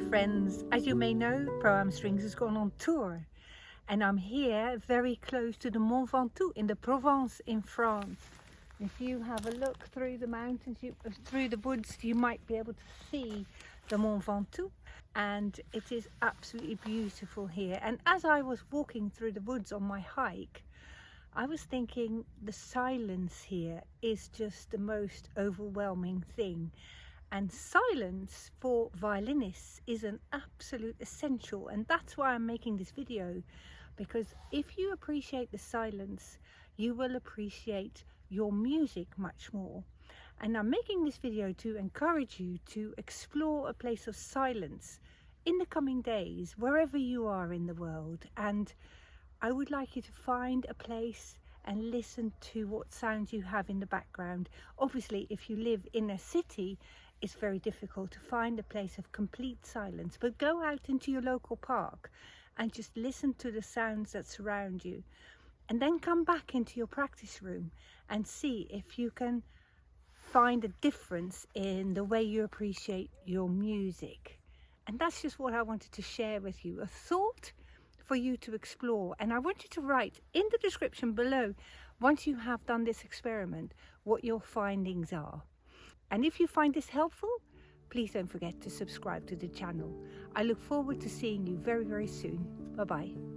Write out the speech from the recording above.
friends. As you may know, Pro-Am Strings has gone on tour, and I'm here very close to the Mont Ventoux in the Provence in France. If you have a look through the mountains, through the woods, you might be able to see the Mont Ventoux, and it is absolutely beautiful here. And as I was walking through the woods on my hike, I was thinking the silence here is just the most overwhelming thing. And silence for violinists is an absolute essential, and that's why I'm making this video, because if you appreciate the silence, you will appreciate your music much more. And I'm making this video to encourage you to explore a place of silence in the coming days, wherever you are in the world. And I would like you to find a place and listen to what sounds you have in the background. Obviously, if you live in a city, it's very difficult to find a place of complete silence, but go out into your local park and just listen to the sounds that surround you, and then come back into your practice room and see if you can find a difference in the way you appreciate your music. And that's just what I wanted to share with you, a thought for you to explore. And I want you to write in the description below, once you have done this experiment, what your findings are. And if you find this helpful, please don't forget to subscribe to the channel. I look forward to seeing you very, very soon. Bye-bye.